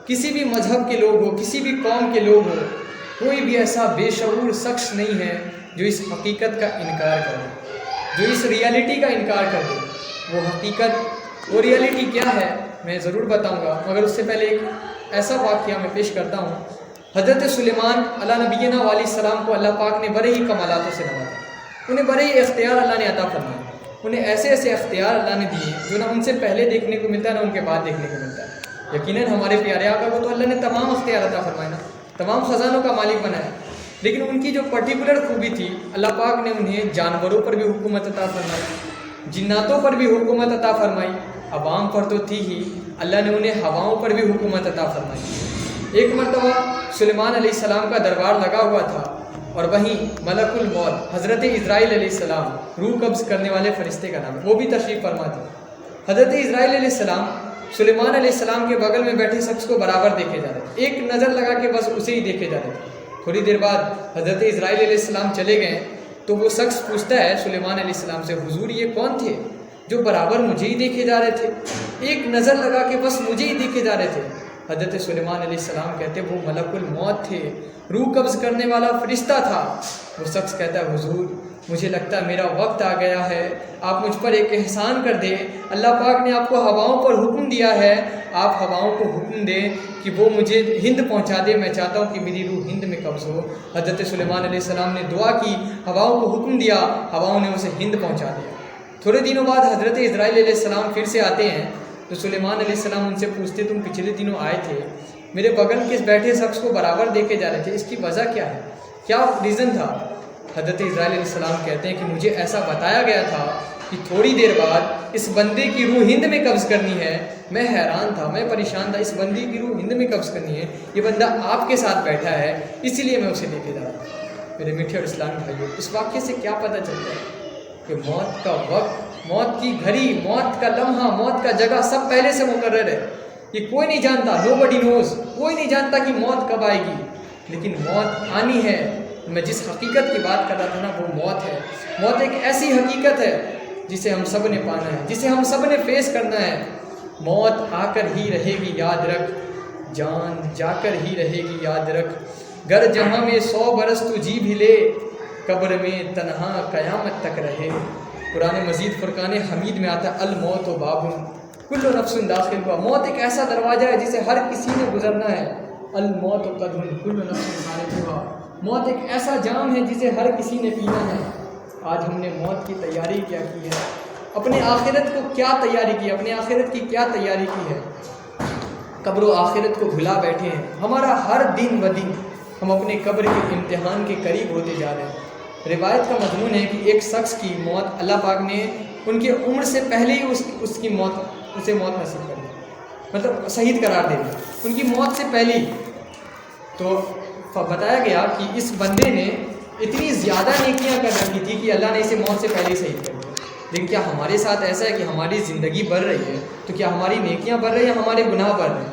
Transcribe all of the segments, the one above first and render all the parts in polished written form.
کسی بھی مذہب کے لوگ ہو، کسی بھی قوم کے لوگ ہو، کوئی بھی ایسا بے شعور شخص نہیں ہے جو اس حقیقت کا انکار کر دے، جو اس ریالٹی کا انکار کر دے۔ وہ حقیقت، وہ ریالٹی کیا ہے میں ضرور بتاؤں گا، مگر اس سے پہلے ایک ایسا واقعہ میں پیش کرتا ہوں۔ حضرت سلیمان علیہ نبینا علیہ السلام کو اللہ پاک نے بڑے ہی کمالاتوں سے نوازا، انہیں بڑے ہی اختیار اللہ نے عطا فرمائے، انہیں ایسے ایسے اختیار اللہ نے دیے جو نہ ان سے پہلے دیکھنے کو ملتا ہے نہ ان کے بعد دیکھنے کو ملتا ہے۔ یقیناً ہمارے پیارے آقا کو تو اللہ نے تمام اختیار عطا فرمائے نا، تمام خزانوں کا مالک بنایا، لیکن ان کی جو پرٹیکولر خوبی تھی، اللہ پاک نے انہیں جانوروں پر بھی حکومت عطا فرمائی، جناتوں پر بھی حکومت عطا فرمائی، عوام پر تو تھی ہی، اللہ نے انہیں ہواؤں پر بھی حکومت عطا فرمائی۔ ایک مرتبہ سلیمان علیہ السلام کا دربار لگا ہوا تھا، اور وہیں ملک الموت حضرت اسرائیل علیہ السلام، روح قبض کرنے والے فرشتے کا نام ہے، وہ بھی تشریف فرما تھے۔ حضرت اسرائیل علیہ السلام سلیمان علیہ السلام کے بغل میں بیٹھے شخص کو برابر دیکھے جا رہے تھے، ایک نظر لگا کے بس اسے ہی دیکھے جا رہے تھے۔ تھوڑی دیر بعد حضرت اسرائیل علیہ السلام چلے گئے تو وہ شخص پوچھتا ہے سلیمان علیہ السلام سے، حضور یہ کون تھے جو برابر مجھے ہی دیکھے جا رہے تھے، ایک نظر لگا کے بس مجھے ہی دیکھے جا رہے تھے؟ حضرت سلیمان علیہ السلام کہتے وہ ملک الموت تھے، روح قبض کرنے والا فرشتہ تھا۔ وہ شخص کہتا ہے حضور مجھے لگتا ہے میرا وقت آ گیا ہے، آپ مجھ پر ایک احسان کر دیں، اللہ پاک نے آپ کو ہواؤں پر حکم دیا ہے، آپ ہواؤں کو حکم دیں کہ وہ مجھے ہند پہنچا دے، میں چاہتا ہوں کہ میری روح ہند میں قبض ہو۔ حضرت سلیمان علیہ السلام نے دعا کی، ہواؤں کو حکم دیا، ہواؤں نے اسے ہند پہنچا دیا۔ تھوڑے دنوں بعد حضرت اسرائیل علیہ السلام پھر سے آتے ہیں تو سلیمان علیہ السلام ان سے پوچھتے تم پچھلے دنوں آئے تھے، میرے بغل کے بیٹھے شخص کو برابر دیکھے جا رہے تھے، اس کی وجہ کیا ہے، کیا ریزن تھا؟ حضرت اسرائیل علیہ السلام کہتے ہیں کہ مجھے ایسا بتایا گیا تھا کہ تھوڑی دیر بعد اس بندے کی روح ہند میں قبض کرنی ہے۔ میں حیران تھا، میں پریشان تھا، اس بندے کی روح ہند میں قبض کرنی ہے، یہ بندہ آپ کے ساتھ بیٹھا ہے، اسی لیے میں اسے لے کے جا رہا تھا۔ میرے میٹھے اور اسلامی بھائیوں، اس واقعے سے کیا پتہ چلتا ہے کہ موت کا وقت، موت کی گھڑی، موت کا لمحہ، موت کا جگہ سب پہلے سے مقرر ہے، یہ کوئی نہیں جانتا، نو بڈی نوز، کوئی نہیں جانتا کہ موت کب آئے گی، لیکن موت آنی ہے۔ میں جس حقیقت کی بات کر رہا تھا نا وہ موت ہے۔ موت ایک ایسی حقیقت ہے جسے ہم سب نے پانا ہے، جسے ہم سب نے فیس کرنا ہے۔ موت آ کر ہی رہے گی یاد رکھ، جان جا کر ہی رہے گی یاد رکھ، گر جہاں میں 100 برس تو جی بھی لے، قبر میں تنہا قیامت تک رہے۔ قرآن مجید فرقان حمید میں آتا ہے الموت و باب کل نفس داخل ہوا۔ موت ایک ایسا دروازہ ہے جسے ہر کسی نے گزرنا ہے۔ الموت و قدم کل نفس داخل ہوا۔ موت ایک ایسا جام ہے جسے ہر کسی نے پینا ہے۔ آج ہم نے موت کی تیاری کیا کی ہے، اپنے آخرت کو کیا تیاری کی، اپنے آخرت کی کیا تیاری کی ہے؟ قبر و آخرت کو بھلا بیٹھے ہیں۔ ہمارا ہر دن ب دن ہم اپنے قبر کے امتحان کے قریب ہوتے جا رہے ہیں۔ روایت کا مضمون ہے کہ ایک شخص کی موت اللہ پاک نے ان کی عمر سے پہلے ہی اسے موت نصیب کر دی، مطلب شہید قرار دے دیا ان کی موت سے پہلے ہی۔ تو بتایا گیا کہ اس بندے نے اتنی زیادہ نیکیاں کر رکھی تھی کہ اللہ نے اسے موت سے پہلے ہی شہید کر دیا۔ لیکن کیا ہمارے ساتھ ایسا ہے کہ ہماری زندگی بڑھ رہی ہے تو کیا ہماری نیکیاں بڑھ رہی ہیں، ہمارے گناہ بڑھ رہے ہیں؟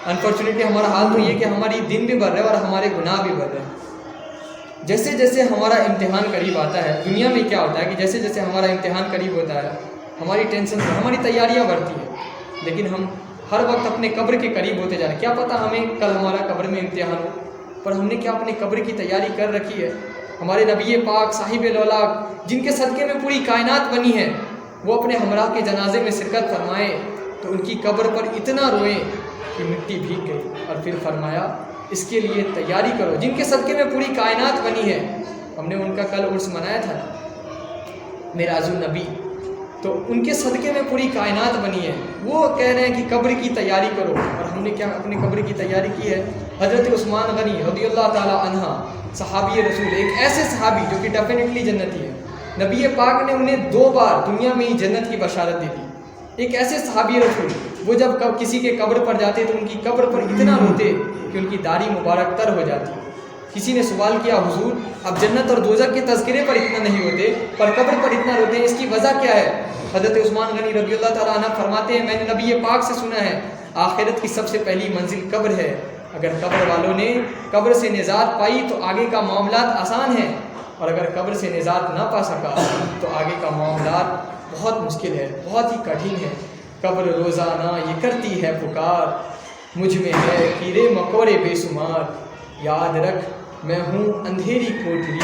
انفارچونیٹلی ہمارا حال تو یہ کہ ہماری دن بھی بڑھ رہے ہیں اور ہمارے گناہ بھی بڑھ رہے ہیں۔ جیسے جیسے ہمارا امتحان قریب آتا ہے، دنیا میں کیا ہوتا ہے کہ جیسے جیسے ہمارا امتحان قریب ہوتا ہے ہماری ٹینشن، ہماری تیاریاں بڑھتی ہیں، لیکن ہم ہر وقت اپنے قبر کے قریب ہوتے جا رہے ہیں۔ کیا پتہ ہمیں کل ہمارا قبر میں امتحان ہو، پر ہم نے کیا اپنے قبر کی تیاری کر رکھی ہے؟ ہمارے نبی پاک صاحب الاولاق جن کے صدقے میں پوری کائنات بنی ہے، وہ اپنے ہمراہ کے جنازے میں شرکت فرمائے تو ان کی قبر پر اتنا روئیں کہ مٹی بھیگ گئی، اور پھر فرمایا اس کے لیے تیاری کرو جن کے صدقے میں پوری کائنات بنی ہے۔ ہم نے ان کا کل عرس منایا تھا معراج النبی، تو ان کے صدقے میں پوری کائنات بنی ہے، وہ کہہ رہے ہیں کہ قبر کی تیاری کرو، اور ہم نے کیا اپنی قبر کی تیاری کی ہے؟ حضرت عثمان غنی رضی اللہ تعالی عنہ صحابی رسول، ایک ایسے صحابی جو کہ ڈیفینیٹلی جنتی ہے، نبی پاک نے انہیں 2 بار دنیا میں ہی جنت کی بشارت دی تھی۔ ایک ایسے صحابی رسول وہ جب کسی کے قبر پر جاتے تو ان کی قبر پر اتنا روتے کہ ان کی داڑھی مبارک تر ہو جاتی۔ کسی نے سوال کیا حضور اب جنت اور دوزخ کے تذکرے پر اتنا نہیں ہوتے پر قبر پر اتنا روتے ہیں، اس کی وجہ کیا ہے؟ حضرت عثمان غنی رضی اللہ تعالیٰ عنہ فرماتے ہیں میں نے نبی پاک سے سنا ہے آخرت کی سب سے پہلی منزل قبر ہے، اگر قبر والوں نے قبر سے نجات پائی تو آگے کا معاملات آسان ہیں، اور اگر قبر سے نجات نہ پا سکا تو آگے کا معاملات بہت مشکل ہے، بہت ہی کٹھن ہے۔ قبر روزانہ یہ کرتی ہے پکار، مجھ میں ہے کیڑے مکوڑے بے شمار، یاد رکھ میں ہوں اندھیری کوٹری،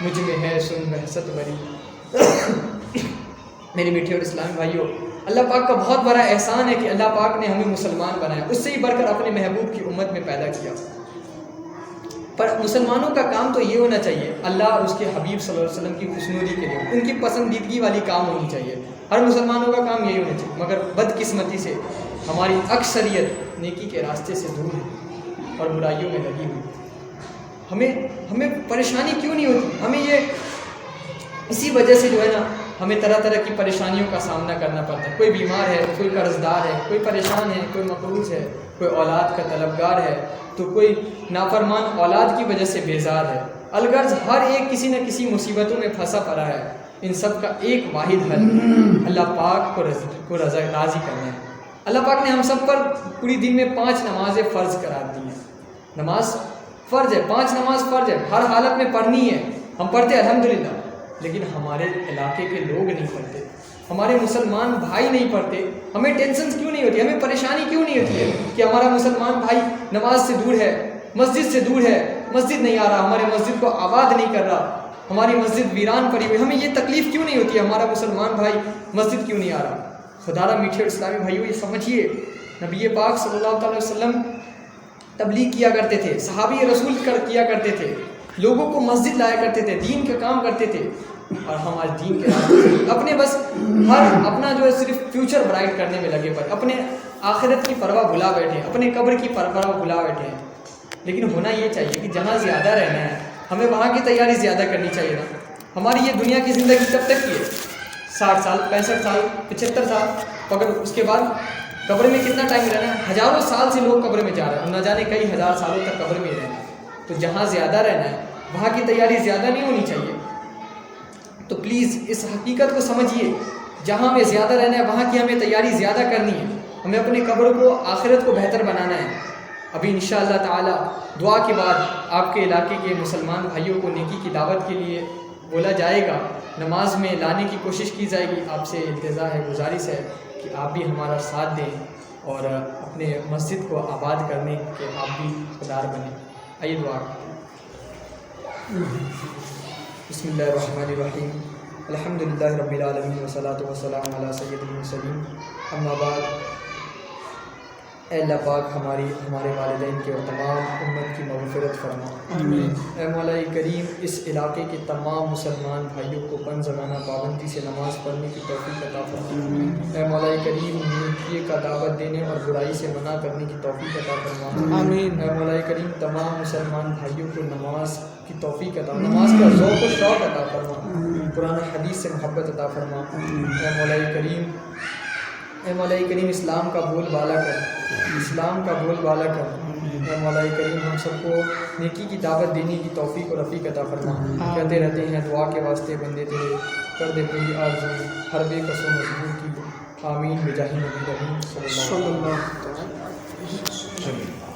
مجھ میں ہے سن بحثت بری۔ میرے میٹھے اور اسلامی بھائیوں، اللہ پاک کا بہت بڑا احسان ہے کہ اللہ پاک نے ہمیں مسلمان بنایا، اس سے ہی بڑھ کر اپنے محبوب کی امت میں پیدا کیا۔ پر مسلمانوں کا کام تو یہ ہونا چاہیے، اللہ اور اس کے حبیب صلی اللہ علیہ وسلم کی خوشنودی کے لیے ان کی پسندیدگی والی کام ہونی چاہیے، ہر مسلمانوں کا کام یہی ہونا چاہیے۔ مگر بدقسمتی سے ہماری اکثریت نیکی کے راستے سے دور ہے اور برائیوں میں لگی ہوئی۔ ہمیں پریشانی کیوں نہیں ہوتی؟ ہمیں یہ اسی وجہ سے جو ہے نا ہمیں طرح طرح کی پریشانیوں کا سامنا کرنا پڑتا ہے۔ کوئی بیمار ہے، کوئی قرض دار ہے، کوئی پریشان ہے، کوئی مقروض ہے، کوئی اولاد کا طلبگار ہے، تو کوئی نافرمان اولاد کی وجہ سے بیزار ہے۔ الغرض ہر ایک کسی نہ کسی مصیبتوں میں پھنسا پڑا ہے۔ ان سب کا ایک واحد حل اللہ پاک کو راضی کرنا ہے۔ اللہ پاک نے ہم سب پر پوری دن میں 5 نمازیں فرض قرار دی ہیں۔ نماز فرض ہے، 5 نماز فرض ہے، ہر حالت میں پڑھنی ہے۔ ہم پڑھتے الحمدللہ، لیکن ہمارے علاقے کے لوگ نہیں پڑھتے، ہمارے مسلمان بھائی نہیں پڑھتے۔ ہمیں ٹینشنز کیوں نہیں ہوتی؟ ہمیں پریشانی کیوں نہیں ہوتی ہے کہ ہمارا مسلمان بھائی نماز سے دور ہے، مسجد سے دور ہے، مسجد نہیں آ رہا، ہمارے مسجد کو آباد نہیں کر رہا، ہماری مسجد ویران پڑی ہوئی؟ ہمیں یہ تکلیف کیوں نہیں ہوتی ہے ہمارا مسلمان بھائی مسجد کیوں نہیں آ رہا؟ خدا را میٹھے اور اسلامی بھائیوں، یہ سمجھیے، نبی پاک صلی اللہ علیہ وسلم تبلیغ کیا کرتے تھے، صحابی رسول کیا کرتے تھے، لوگوں کو مسجد لایا کرتے تھے، دین کا کام کرتے تھے، اور ہم آج دین کے راستے اپنے بس اپنا جو ہے صرف فیوچر برائٹ کرنے میں لگے پڑے، اپنے آخرت کی پرواہ بھلا بیٹھے ہیں، اپنے قبر کی پرواہ بھلا بیٹھے ہیں۔ لیکن ہونا یہ چاہیے کہ جہاں زیادہ رہنا ہے ہمیں وہاں کی تیاری زیادہ کرنی چاہیے نا۔ ہماری یہ دنیا کی زندگی کب تک کی ہے؟ 60 سال، 65 سال، 75 سال، مگر اس کے بعد قبر میں کتنا ٹائم رہنا ہے؟ ہزاروں سال سے لوگ قبر میں جا رہے ہیں، نہ جانے کئی ہزار سالوں تک قبر میں ہی رہنا ہے۔ تو جہاں زیادہ رہنا ہے وہاں کی تیاری زیادہ نہیں ہونی چاہیے؟ تو پلیز اس حقیقت کو سمجھیے، جہاں ہمیں زیادہ رہنا ہے وہاں کی ہمیں تیاری زیادہ کرنی ہے، ہمیں اپنے قبر کو، آخرت کو بہتر بنانا ہے۔ ابھی انشاءاللہ تعالی دعا کے بعد آپ کے علاقے کے مسلمان بھائیوں کو نیکی کی دعوت کے لیے بولا جائے گا، نماز میں لانے کی کوشش کی جائے گی۔ آپ سے التجا ہے، گزارش ہے کہ آپ بھی ہمارا ساتھ دیں اور اپنے مسجد کو آباد کرنے کے آپ بھی حقدار بنیں۔ آئیے دعا۔ بسم اللہ الرحمن الرحیم، الحمدللہ رب العالمین والصلاۃ والسلام علی سید المرسلین، اما بعد۔ اے اللہ پاک ہمارے والدین کے اور تمام امت کی مغفرت فرما۔ آمین۔ اے مولا کریم، اس علاقے کے تمام مسلمان بھائیوں کو 5 زمانہ پابندی سے نماز پڑھنے کی توفیق عطا فرما۔ اے مولا کریم، نیکی کا دعوت دینے اور برائی سے منع کرنے کی توفیق عطا فرما۔ آمین۔ اے مولا کریم، تمام مسلمان بھائیوں کو نماز کی توفیق عطا، نماز کا ذوق و شوق عطا فرما، قرآن حدیث سے محبت عطا فرما۔ اے مولا کریم، اسلام کا بول بالا کر، اسلام کا بول بالا کر۔ اے مولا کریم، ہم سب کو نیکی کی دعوت دینے کی توفیق و رفیق عطا فرما۔ کہتے رہتے ہیں دعا کے واسطے بندے تیرے، کر دے پوری آرزو ہر بے قصو مجبور کی۔ آمین بجاہ نبی رحیم صلی اللہ علیہ وسلم۔